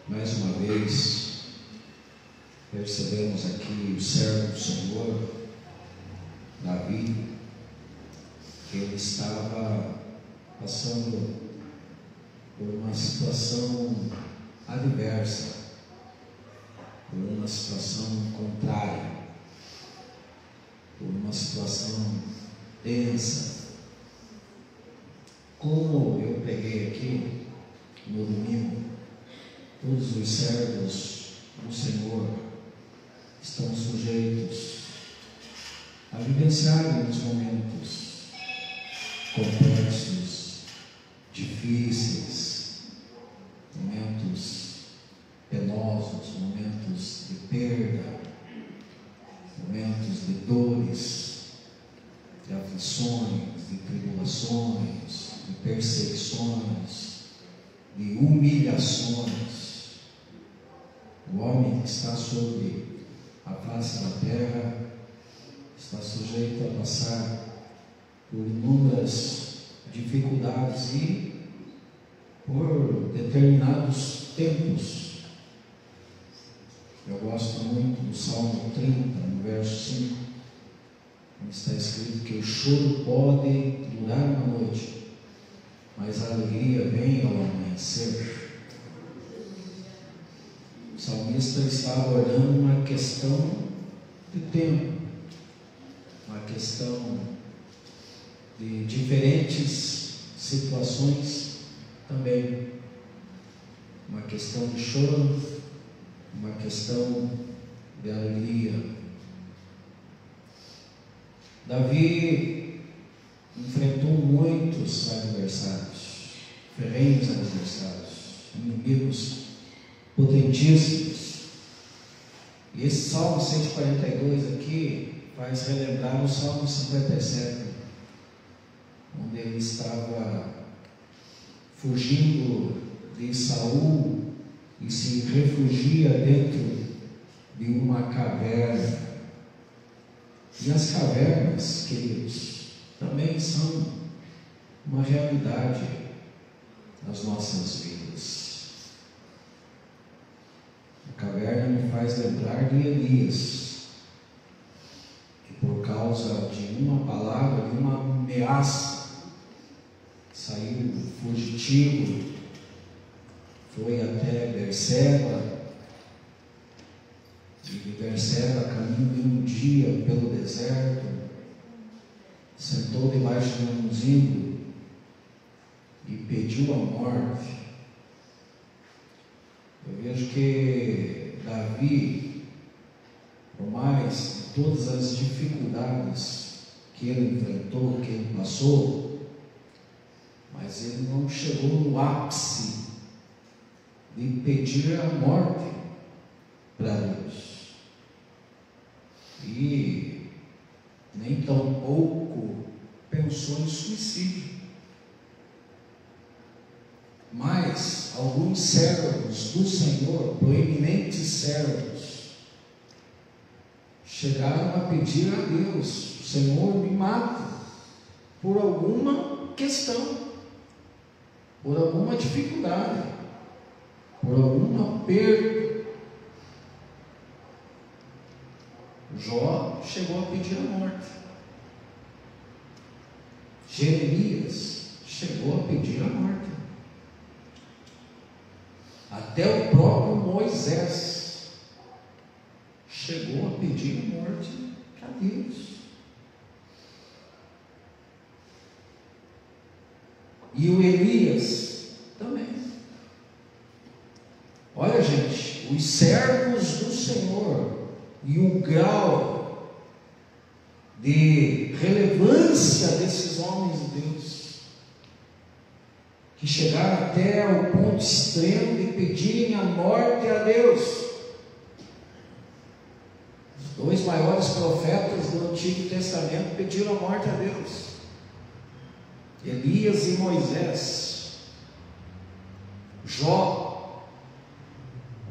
Mais uma vez, percebemos aqui o servo do Senhor, Davi, que ele estava passando por uma situação adversa, por uma situação contrária, por uma situação tensa. Como eu peguei aqui no domingo, todos os servos do Senhor estão sujeitos a vivenciarem os momentos complexos, difíceis, momentos penosos, momentos de perda, momentos de dores, de aflições, de tribulações, de perseguições, de humilhações. O homem que está sobre a face da terra está sujeito a passar por inúmeras dificuldades e por determinados tempos. Eu gosto muito do Salmo 30, no verso 5, onde está escrito que o choro pode durar uma noite, mas a alegria vem ao amanhecer. O salmista está abordando uma questão de tempo, uma questão de diferentes situações também, uma questão de choro, uma questão de alegria. Davi enfrentou muitos adversários, ferrenhos adversários, inimigos potentíssimos. E esse Salmo 142 aqui faz relembrar o Salmo 57, onde ele estava fugindo de Saul e se refugia dentro de uma caverna. E as cavernas, queridos, também são uma realidade nas nossas vidas. A caverna me faz lembrar de Elias, que por causa de uma palavra, de uma ameaça, saiu fugitivo, foi até Berseba, e de Berseba, caminho de um dia pelo deserto, sentou debaixo de um zinco e pediu a morte. Eu vejo que Davi, por mais de todas as dificuldades que ele enfrentou, que ele passou, mas ele não chegou no ápice de pedir a morte para Deus. E nem tampouco pensou em suicídio. Mas alguns servos do Senhor, proeminentes servos, chegaram a pedir a Deus: Senhor, me mata por alguma questão, por alguma dificuldade, por alguma perda. Jó chegou a pedir a morte. Jeremias chegou a pedir a morte. Até o próprio Moisés chegou a pedir a morte a Deus. E o Elias também. Olha, gente, os servos do Senhor e o grau de relevância desses homens de Deus, que chegaram até ao ponto extremo de pedirem a morte a Deus. Os dois maiores profetas do Antigo Testamento pediram a morte a Deus: Elias e Moisés. Jó,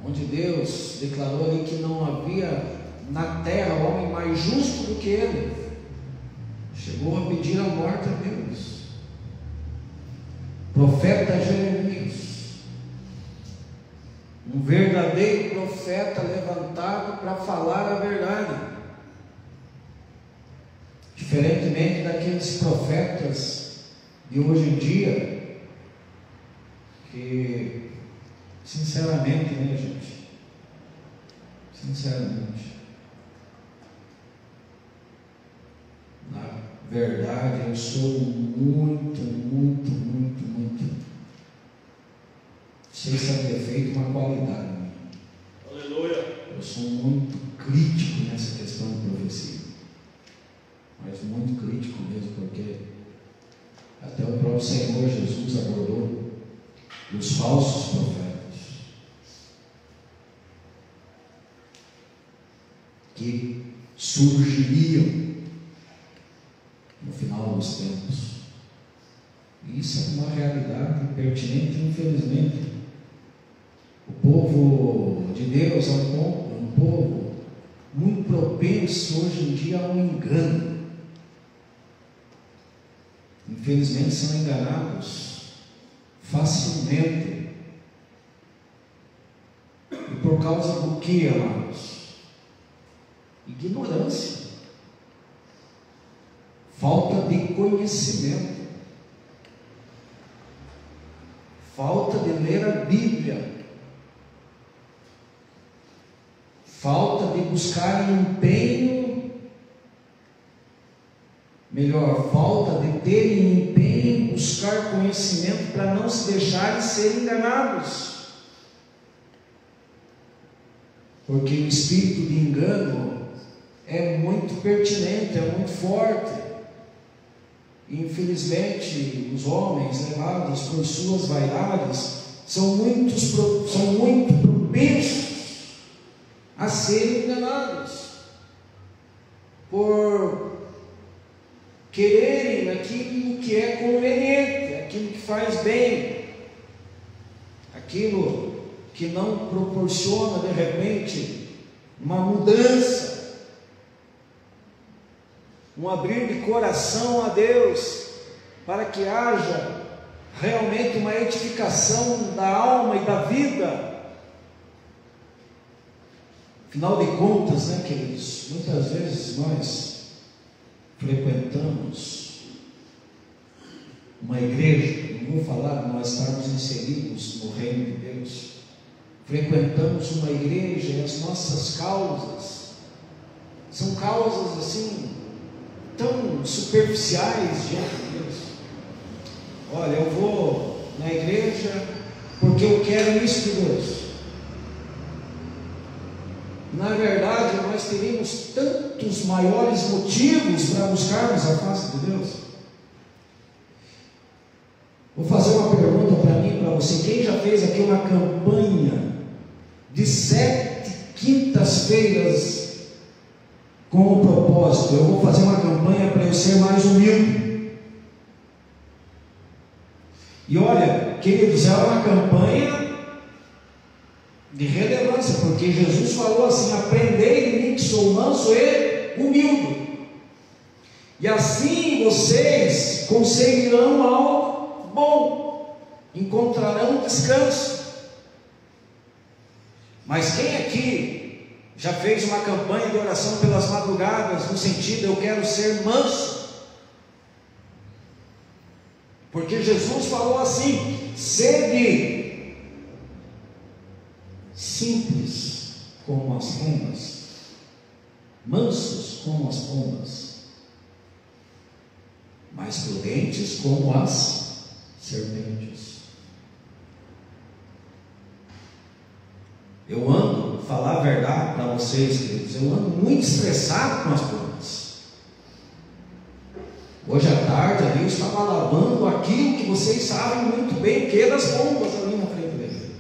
onde Deus declarou ali que não havia na terra homem mais justo do que ele, chegou a pedir a morte a Deus. Profeta Jeremias, um verdadeiro profeta levantado para falar a verdade, diferentemente daqueles profetas de hoje em dia, que, sinceramente, né, gente? Sinceramente, na verdade, eu sou muito, sei saber feito uma qualidade. Aleluia. Eu sou muito crítico nessa questão de profecia, mas muito crítico mesmo, porque até o próprio Senhor Jesus abordou os falsos profetas que surgiriam no final dos tempos. E isso é uma realidade pertinente, infelizmente. O povo de Deus é um povo muito propenso hoje em dia ao engano. Infelizmente são enganados facilmente. E por causa do que, amados? Ignorância, falta de conhecimento, falta de ler a Bíblia, falta de buscar empenho, falta de ter empenho em buscar conhecimento para não se deixarem ser enganados. Porque o espírito de engano é muito pertinente, é muito forte. Infelizmente, os homens levados por suas vaidades são muito propensos a serem enganados por quererem aquilo que é conveniente, aquilo que faz bem, aquilo que não proporciona de repente uma mudança, um abrir de coração a Deus, para que haja realmente uma edificação da alma e da vida. Afinal de contas, né, queridos, muitas vezes nós frequentamos uma igreja, não vou falar de nós estarmos inseridos no reino de Deus, frequentamos uma igreja e as nossas causas são causas assim, tão superficiais diante de Deus. Olha, eu vou na igreja porque eu quero isso de Deus. Na verdade, nós teríamos tantos maiores motivos para buscarmos a face de Deus. Vou fazer uma pergunta para mim e para você. Quem já fez aqui uma campanha de 7 quintas-feiras com o propósito? Eu vou fazer uma campanha para eu ser mais humilde. E olha, queridos, é uma campanha de relevância, porque Jesus falou assim: aprendei de mim que sou manso e humilde, e assim vocês conseguirão algo bom, encontrarão descanso. Mas quem aqui já fez uma campanha de oração pelas madrugadas, no sentido, eu quero ser manso? Porque Jesus falou assim: sede simples como as pombas, mansos como as pombas, mas prudentes como as serpentes. Eu ando, falar a verdade para vocês, queridos, eu ando muito estressado com as pombas. Hoje à tarde ali eu estava lavando aquilo que vocês sabem muito bem que é das pombas ali na frente dele.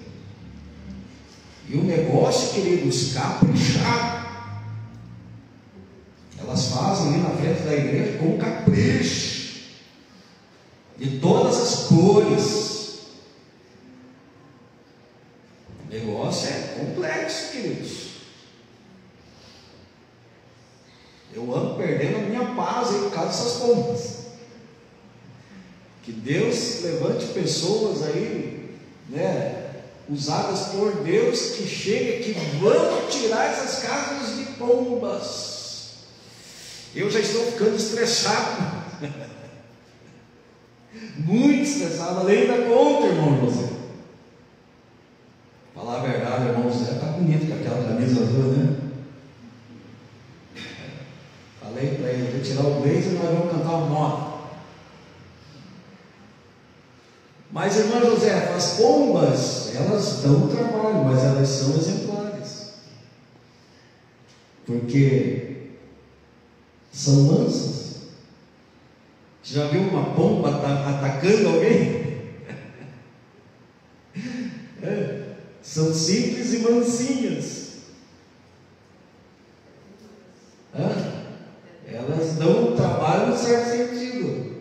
E o negócio, queridos, caprichado. Elas fazem ali na frente da igreja com capricho, de todas as cores. O negócio é complexo, queridos. Eu ando perdendo a minha paz aí por causa dessas pombas. Que Deus levante pessoas aí, né, usadas por Deus, que chega, que vão tirar essas casas de pombas. Eu já estou ficando estressado, muito estressado, além da conta, irmão José. Falar a verdade, irmão José está bonito com aquela camisa azul, né? Falei para ele, vou tirar o blazer e nós vamos cantar uma moda. Mas, irmã José, as pombas, elas dão trabalho, mas elas são exemplares, porque são mansas. Você já viu uma pomba atacando alguém? São simples e mansinhas. Elas dão trabalho no certo sentido,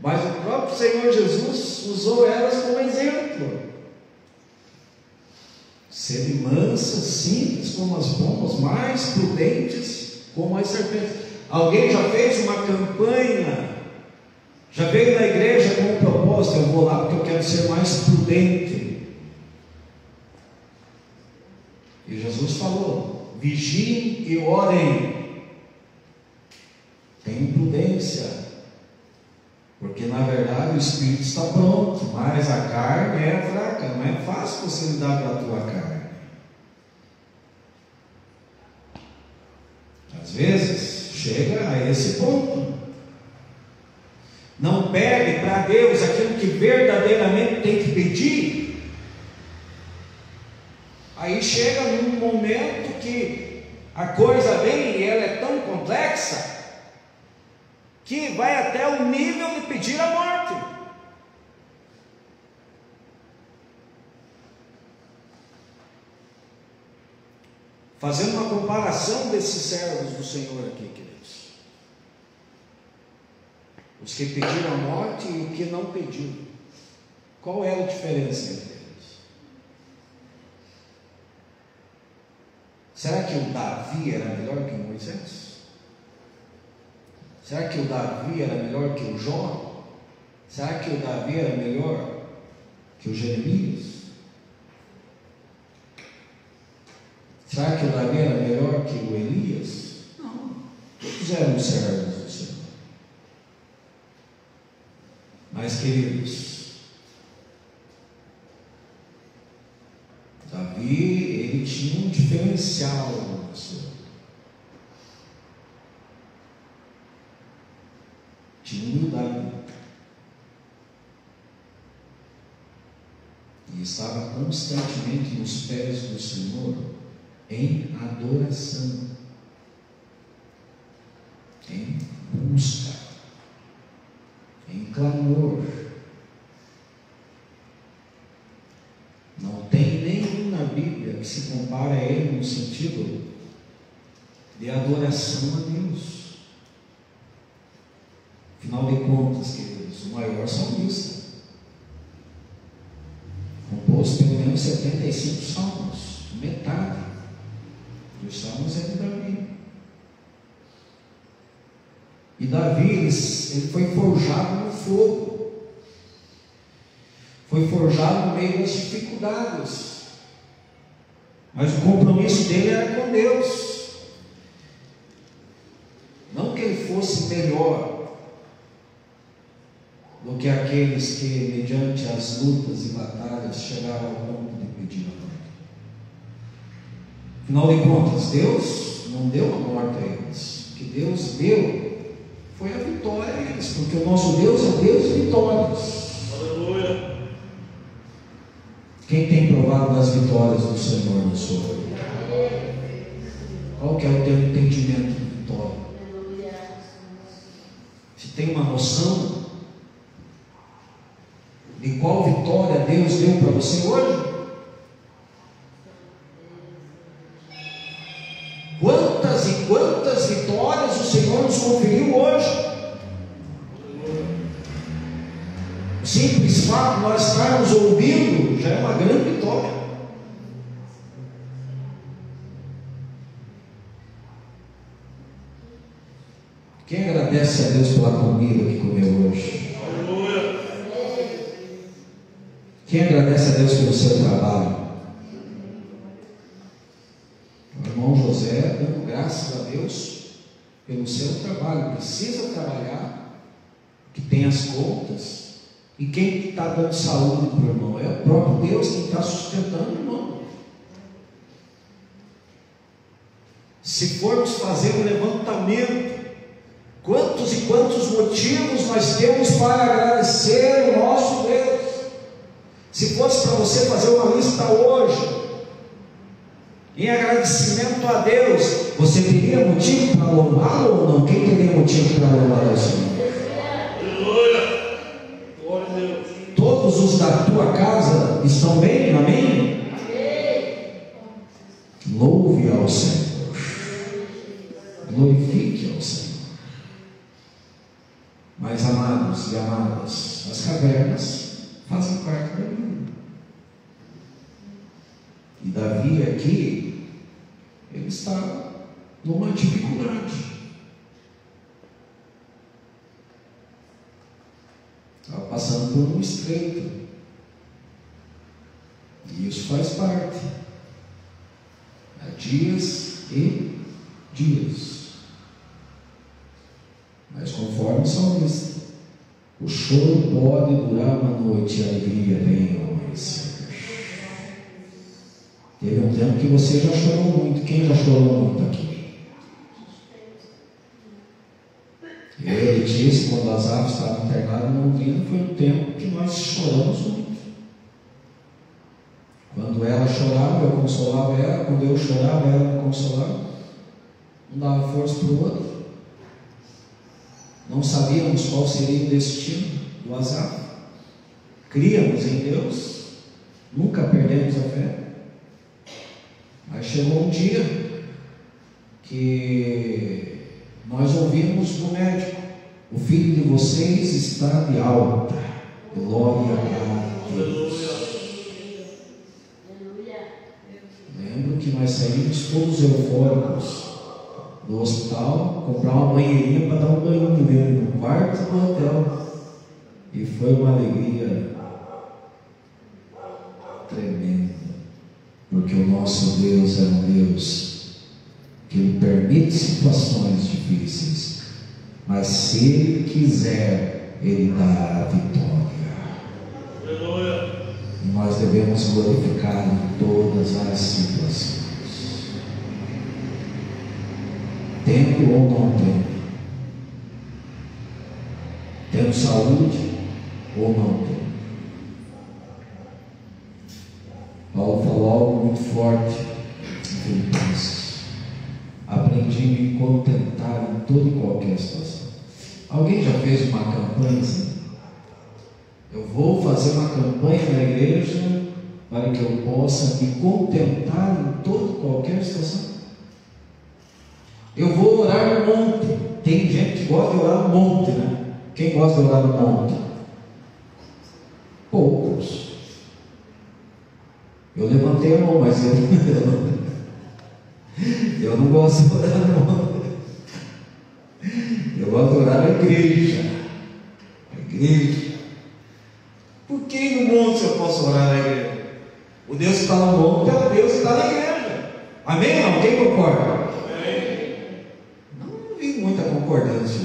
mas o próprio Senhor Jesus usou elas como exemplo. Serem mansas, simples como as pombas, mais prudentes como as serpentes. Alguém já fez uma campanha, já veio na igreja com um propósito: eu vou lá porque eu quero ser mais prudente. E Jesus falou: vigiem e orem. Tenham prudência, porque na verdade o espírito está pronto, mas a carne é fraca. Não é fácil você lidar com a tua carne. Às vezes chega a esse ponto. Não pede para Deus aquilo que verdadeiramente tem que pedir. Aí chega num momento que a coisa vem e ela é tão complexa que vai até o nível de pedir a morte. Fazendo uma comparação desses servos do Senhor aqui, queridos. Os que pediram a morte e o que não pediram. Qual é a diferença entre eles? Será que o Davi era melhor que o Moisés? Será que o Davi era melhor que o Jó? Será que o Davi era melhor que o Jeremias? Será que o Davi era melhor que o Elias? Não, todos eram servos do Senhor. Mas, queridos, Davi, ele tinha um diferencial no Senhor. Tinha humildade. E estava constantemente nos pés do Senhor, em adoração, em busca, em clamor. Não tem nenhum na Bíblia que se compare a ele no sentido de adoração a Deus. Afinal de contas, queridos, o maior salmista compôs pelo menos 75 salmos, metade dos salmos é de Davi. E Davi, ele foi forjado no fogo, foi forjado no meio das dificuldades, mas o compromisso dele era com Deus. Não que ele fosse melhor do que aqueles que, mediante as lutas e batalhas, chegaram ao ponto de pedir a morte. Afinal de contas, Deus não deu a morte a eles. O que Deus deu foi a vitória a eles, porque o nosso Deus é Deus de vitórias. Aleluia. Quem tem provado das vitórias do Senhor na sua vida? Qual que é o teu entendimento de vitória? Se tem uma noção de qual vitória Deus deu para você hoje? Quantas e quantas vitórias o Senhor nos conferiu hoje? O simples fato de nós estarmos ouvindo já é uma grande vitória. Quem agradece a Deus pela comida que comeu hoje? Aleluia. Quem agradece a Deus pelo seu trabalho? José, dando graças a Deus pelo seu trabalho. Precisa trabalhar, que tem as contas. E quem está dando saúde para o irmão? É o próprio Deus que está sustentando o irmão. Se formos fazer um levantamento, quantos e quantos motivos nós temos para agradecer o nosso Deus? Se fosse para você fazer uma lista hoje, em agradecimento a Deus, você teria motivo para louvá-lo ou não? Quem teria motivo para louvar o Senhor? Aleluia! Glória a Deus! Todos os da tua casa estão bem? Amém? Louve ao Senhor. Glorifique ao Senhor. Mas, amados e amadas, as cavernas fazem parte da vida. E Davi aqui, ele está numa dificuldade. Estava passando por um estreito. E isso faz parte. Há dias e dias. Mas conforme o salmista, o choro pode durar uma noite e a alegria vem ao amanhecer. Teve um tempo que você já chorou muito. Quem já chorou muito aqui? Ele disse, quando Asaf estava internado no Londrina, foi um tempo que nós choramos muito. Quando ela chorava, eu consolava ela. Quando eu chorava, ela me consolava. Um dava força para o outro. Não sabíamos qual seria o destino do Asaf. Críamos em Deus, nunca perdemos a fé. Mas chegou um dia que nós ouvimos do médico: o filho de vocês está de alta. Glória a Deus. Lembro que nós saímos todos eufóricos do hospital, comprar uma banheirinha para dar um banho nele no quarto do hotel. E foi uma alegria tremenda, porque o nosso Deus é um Deus que Ele permite situações difíceis, mas se Ele quiser, Ele dá a vitória. Aleluia! E nós devemos glorificar em todas as situações. Tendo ou não tendo, tendo saúde ou não tendo. Paulo falou algo muito forte em Filipenses: aprendi a me contentar em toda e qualquer situação. Alguém já fez uma campanha assim? Eu vou fazer uma campanha na igreja para que eu possa me contentar em toda e qualquer situação. Eu vou orar no monte. Tem gente que gosta de orar no monte, né? Quem gosta de orar no monte? Poucos. Eu levantei a mão, mas eu não gosto de orar no monte. Eu gosto de orar na igreja. Na igreja. Por que no monte eu posso orar na igreja? O Deus que está no monte é o Deus que está na igreja. Amém? Não? Quem concorda? Não vi muita concordância.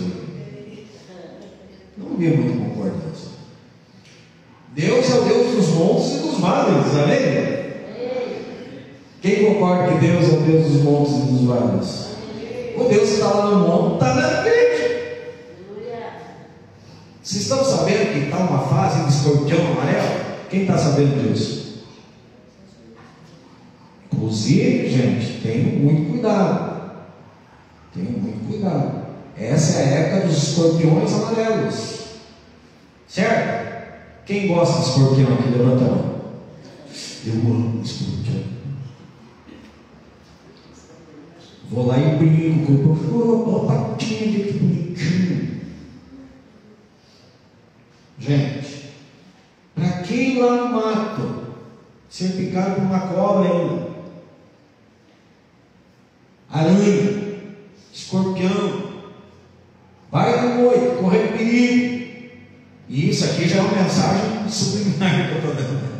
Não vi muita concordância. Deus é o Deus dos montes e dos vales. Amém? Quem concorda que Deus é o Deus dos montes e dos vales? O Deus que está lá no monte está na igreja. Vocês estão sabendo que está uma fase de escorpião amarelo? Quem está sabendo disso? Inclusive, gente, tenham muito cuidado. Tenham muito cuidado. Essa é a época dos escorpiões amarelos. Certo? Quem gosta de escorpião aqui? Levanta a mão. Eu amo escorpião. Vou lá e brinco com o povo. Ó, patinha de que bonitinho. Gente, para quem lá no mato ser picado por uma cobra ainda, aranha, escorpião, vai no moito, correr perigo. E isso aqui já é uma mensagem subliminar que eu estou dando.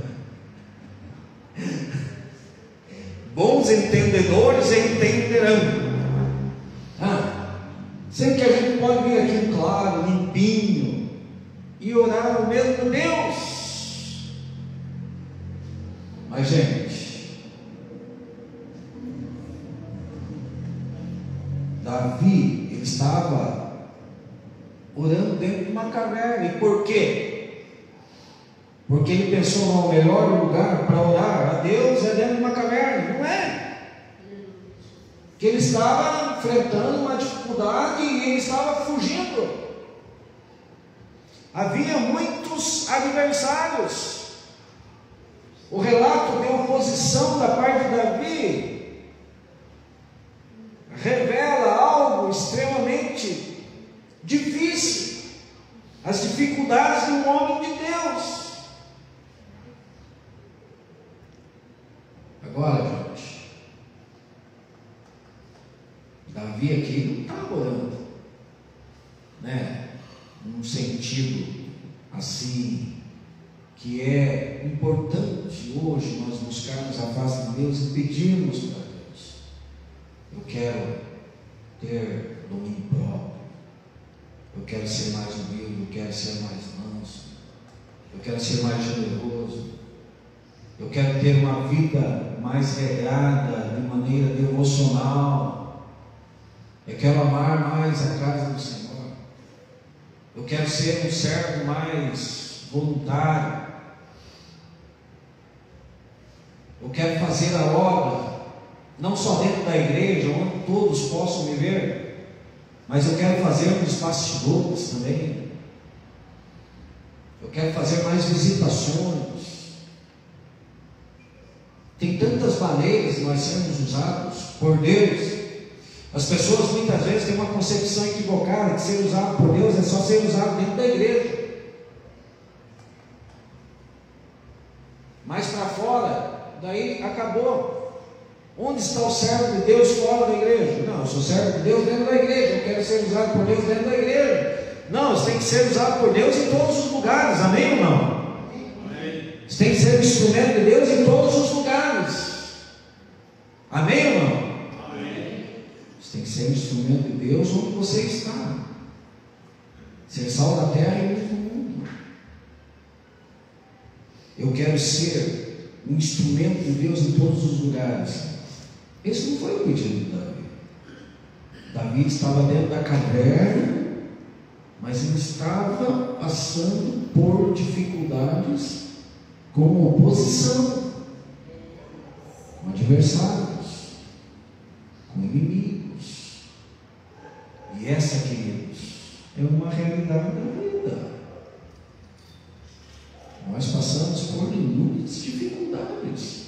Bons entendedores entenderão. Sempre que a gente pode vir aqui claro, limpinho, e orar ao mesmo Deus. Mas, gente, Davi, ele estava orando dentro de uma caverna. E por quê? Porque ele pensou, não, o melhor lugar para orar a Deus é dentro de uma caverna. Não é. Que ele estava enfrentando uma dificuldade e ele estava fugindo. Havia muitos adversários. O relato de oposição da parte de Davi revela algo extremamente difícil, as dificuldades de um homem de Deus. Agora, gente, Davi aqui não estava orando, né, num sentido assim, que é importante hoje nós buscarmos a face de Deus e pedirmos para Deus: eu quero ter domínio próprio, eu quero ser mais humilde, eu quero ser mais manso, eu quero ser mais generoso, eu quero ter uma vida mais regrada, de maneira devocional, eu quero amar mais a casa do Senhor, eu quero ser um servo mais voluntário, eu quero fazer a obra, não só dentro da igreja, onde todos possam me ver, mas eu quero fazer nos bastidores também. Eu quero fazer mais visitações. Tem tantas maneiras de nós sermos usados por Deus. As pessoas muitas vezes têm uma concepção equivocada que ser usado por Deus é só ser usado dentro da igreja. Mas para fora, daí acabou. Onde está o servo de Deus fora da igreja? Não, eu sou servo de Deus dentro da igreja, eu quero ser usado por Deus dentro da igreja. Não, você tem que ser usado por Deus em todos os lugares, amém ou não? Amém. Você tem que ser um instrumento de Deus em todos os lugares, amém ou não? Amém. Você tem que ser um instrumento de Deus onde você está, ser sal da terra e luz do mundo. Eu quero ser um instrumento de Deus em todos os lugares. Esse não foi o pedido de Davi. Davi estava dentro da caverna, mas ele estava passando por dificuldades com oposição, com adversários, com inimigos. E essa, queridos, é uma realidade da vida. Nós passamos por inúmeras dificuldades.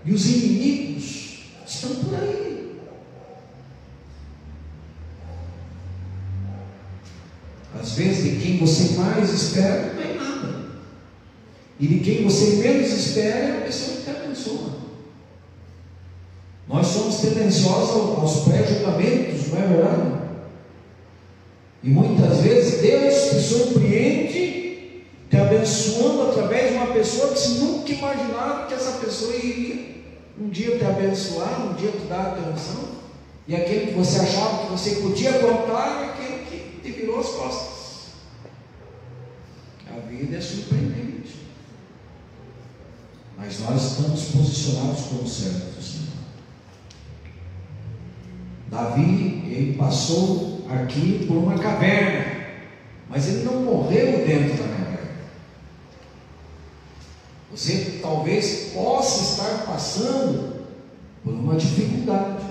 E os inimigos estão por aí. Às vezes, de quem você mais espera, não é nada. E de quem você menos espera, é a pessoa que te abençoa. Nós somos tendenciosos aos pré-julgamentos, não é verdade? E muitas vezes Deus te surpreende, te abençoando através de uma pessoa que você nunca imaginava que essa pessoa iria um dia te abençoar, um dia te dar atenção, e aquele que você achava que você podia contar é aquele que te virou as costas. A vida é surpreendente, mas nós estamos posicionados como servos do Senhor. Davi, ele passou aqui por uma caverna, mas ele não morreu dentro da caverna. Você talvez possa estar passando por uma dificuldade,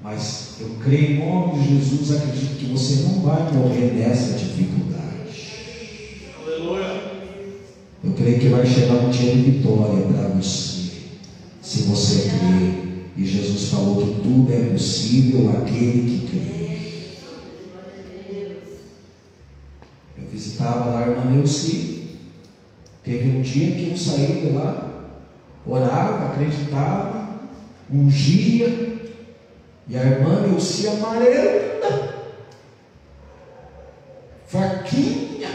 mas eu creio em nome de Jesus, acredito que você não vai morrer nessa dificuldade. Aleluia. Eu creio que vai chegar um dia de vitória para você, se você crer. E Jesus falou que tudo é possível àquele que crê. Eu visitava lá a irmã Neuci. Teve um dia que eu saí de lá, orava, acreditava, ungia, e a irmã Neuci amarela, fraquinha.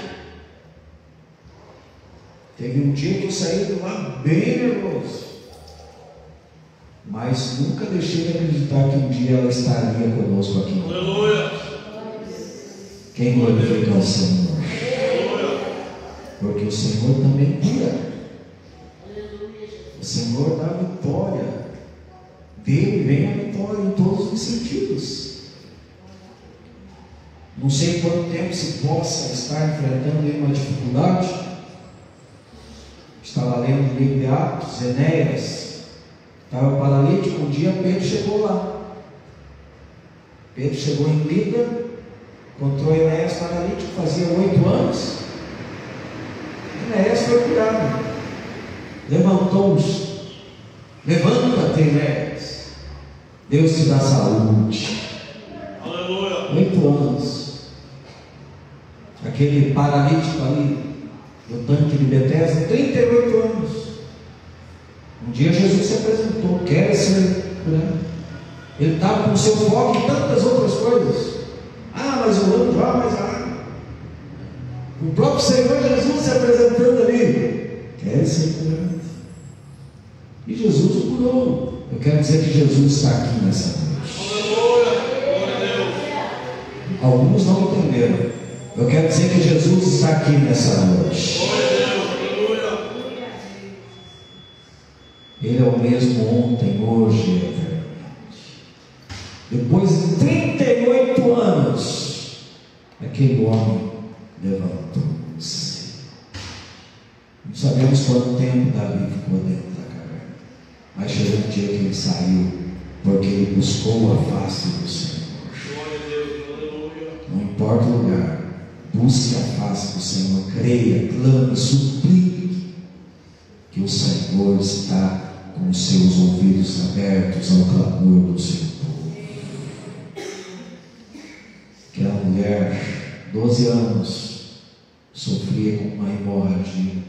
Teve um dia que eu saí de lá bem nervoso. mas nunca deixei de acreditar que um dia ela estaria conosco aqui. Aleluia. Quem glorifica o Senhor? Porque o Senhor também cura. O Senhor dá vitória. Dele vem a vitória em todos os sentidos. Não sei quanto tempo se possa estar enfrentando uma dificuldade. Estava lendo o livro de Atos, Enéas estava paralítico. Um dia Pedro chegou lá. Pedro chegou em Lida, encontrou Enéas paralítico, fazia 8 anos. Enéas foi curado. Levantou-se. Levanta-te, Enéas. Deus te dá saúde. Aleluia. 8 anos. Aquele paralítico ali no tanque de Betesda, 38 anos. Um dia Jesus se apresentou, quer ser curado. Ele estava com o seu foco em tantas outras coisas. Mas o ano vai, mas o próprio Senhor Jesus se apresentando ali, quer ser curado. E Jesus o curou. Eu quero dizer que Jesus está aqui nessa noite. Aleluia. Glória a Deus. Alguns não entenderam. Eu quero dizer que Jesus está aqui nessa noite. Glória a Deus. Aleluia. Ele é o mesmo ontem, hoje e eternamente. Depois de 38 anos, aquele homem levantou-se. Não sabemos quanto tempo Davi ficou dentro da caverna, mas chegou um dia que ele saiu, porque ele buscou a face do Senhor. Glória a Deus. Aleluia. Não importa o lugar, busque a face do Senhor, creia, clame, suplique, que o Senhor está com os seus ouvidos abertos ao clamor do seu povo. Aquela mulher, 12 anos, sofria com uma hemorragia.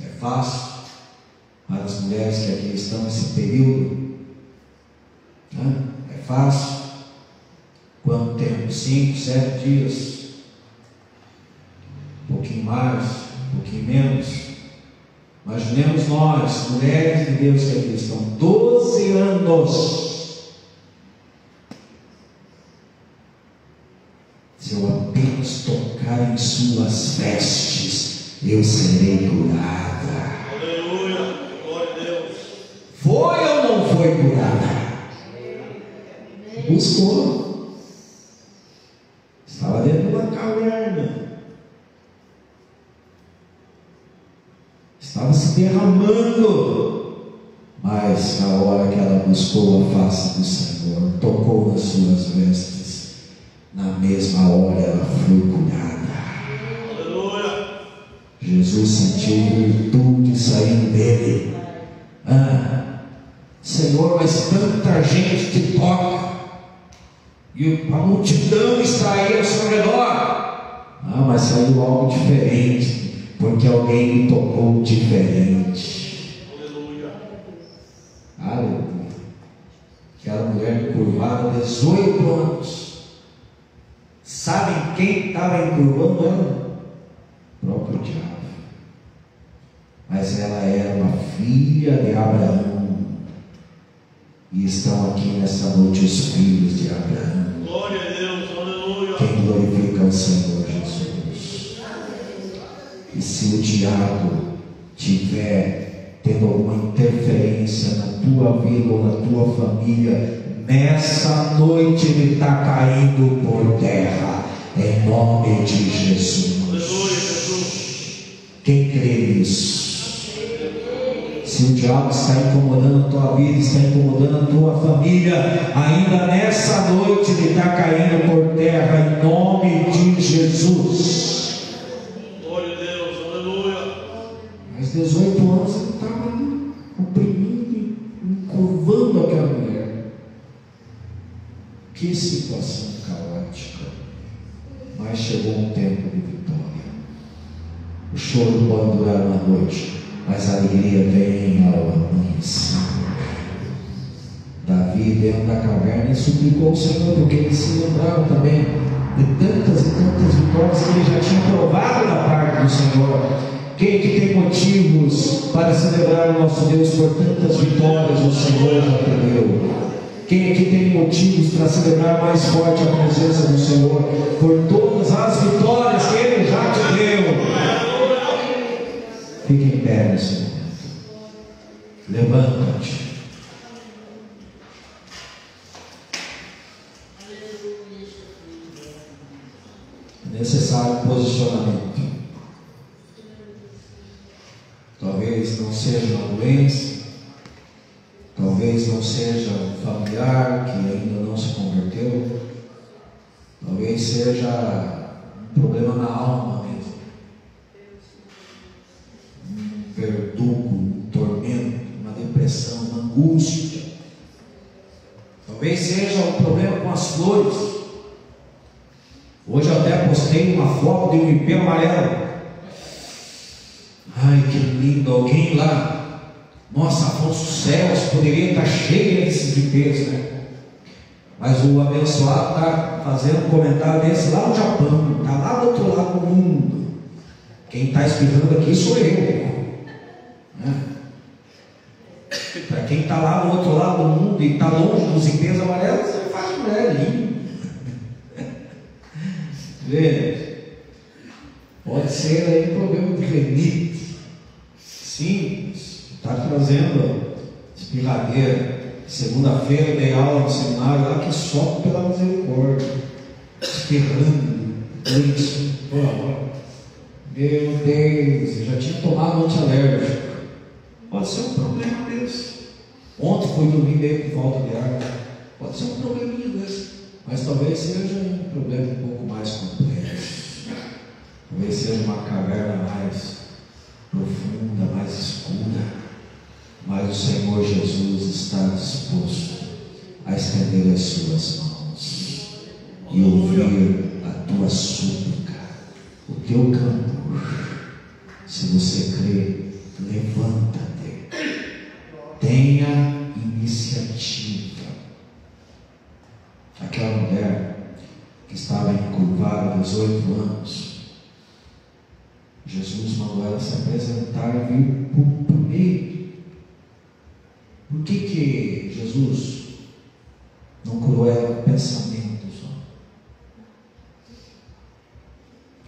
É fácil para as mulheres que aqui estão nesse período? É fácil? Quanto tempo? 5, 7 dias? Um pouquinho mais, um pouquinho menos. Imaginemos nós, mulheres de Deus que aqui estão, 12 anos. Se eu apenas tocar em suas vestes, eu serei curada. Aleluia. Glória a Deus. Foi ou não foi curada? Buscou. Estava dentro de uma caverna. Estava se derramando, mas na hora que ela buscou a face do Senhor, tocou nas suas vestes, na mesma hora ela foi curada. Aleluia. Jesus sentiu virtude saindo dele. Senhor, mas tanta gente te toca, e a multidão está aí ao seu redor. Mas saiu algo diferente, porque alguém me tocou diferente. Aleluia. Aleluia. Aquela mulher curvada, 18 anos. Sabem quem estava encurvando ela? O próprio diabo. Mas ela era uma filha de Abraão. E estão aqui nessa noite os filhos de Abraão. Glória a Deus. Aleluia. Quem glorifica o Senhor Jesus. E se o diabo tiver tendo alguma interferência na tua vida ou na tua família, nessa noite ele está caindo por terra, em nome de Jesus. Aleluia, Jesus. Quem crê nisso? Se o diabo está incomodando a tua vida, está incomodando a tua família, ainda nessa noite ele está caindo por terra, em nome de Jesus. Glória a Deus. Aleluia. Mas 18 anos ele estava ali, oprimindo, encurvando aquela mulher. Que situação caótica. Mas chegou um tempo de vitória. O choro pode durar uma noite, mas a alegria vem ao amanhecer. Davi, dentro da caverna, suplicou ao Senhor, porque ele se lembrava também de tantas e tantas vitórias que ele já tinha provado da parte do Senhor, Quem que tem motivos para celebrar o nosso Deus por tantas vitórias o Senhor já te deu? Quem aqui tem motivos para celebrar mais forte a presença do Senhor por todas as vitórias que Ele já te deu? Fique em pé nesse momento. Levanta-te. É necessário posicionamento. Talvez não seja uma doença, talvez não seja um familiar que ainda não se converteu, talvez seja um problema na alma mesmo, um verdugo, um tormento, uma depressão, uma angústia, talvez seja um problema com as flores. Hoje eu até postei uma foto de um ipê amarelo. Ai, que lindo, alguém lá, nossa, Afonso Céus poderia estar cheio desses ipês, né? Mas o abençoado está fazendo um comentário desse lá no Japão, está lá do outro lado do mundo. Quem está espirrando aqui sou eu, né? Para quem está lá no outro lado do mundo e está longe dos ipês amarelos, você faz mulher linda. Gente, pode ser aí um problema de renite simples, está trazendo espirradeira. Segunda-feira dei aula no seminário lá que só pela misericórdia, espirrando, meu Deus, eu já tinha tomado antialérgico. Pode ser um problema desse. Ontem fui dormir meio com falta de ar, pode ser um probleminha desse, mas talvez seja um problema um pouco mais complexo, talvez seja uma caverna mais profunda, mais escura, mas o Senhor Jesus está disposto a estender as suas mãos e ouvir a tua súplica, o teu clamor. Se você crê, levanta-te, tenha iniciativa. Aquela mulher que estava encurvada há 18 anos, Jesus mandou ela se apresentar e vir para o meio. Por que Jesus não curou ela com pensamento só?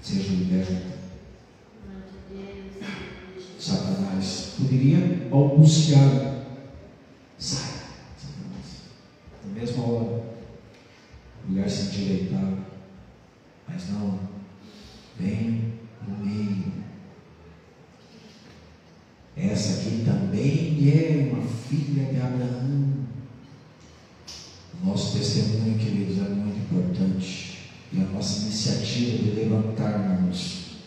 Seja liberta. Satanás poderia balbuciar. Sai, Satanás. Na mesma hora, a mulher se endireitava. Mas não, vem no meio. Essa aqui também é uma filha de Abraão. O nosso testemunho, queridos, é muito importante. E a nossa iniciativa de levantarmos,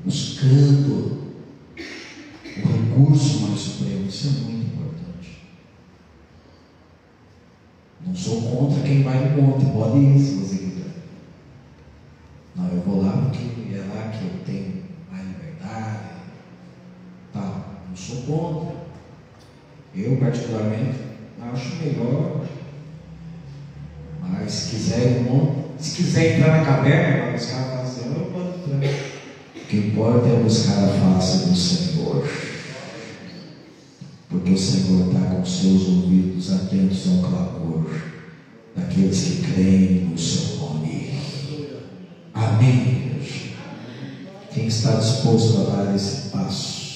buscando o recurso mais supremo, isso é muito importante. Não sou contra quem vai no monte, pode ir se você quiser. Não, eu vou lá porque é lá que eu tenho mais liberdade. Tá, não sou contra. Eu particularmente acho melhor. Mas se quiser ir no monte, se quiser entrar na caverna para buscar a face dela, eu posso entrar. O que importa é buscar a face do Senhor. Porque o Senhor está com seus ouvidos atentos ao clamor daqueles que creem no seu nome. Amém. Quem está disposto a dar esse passo?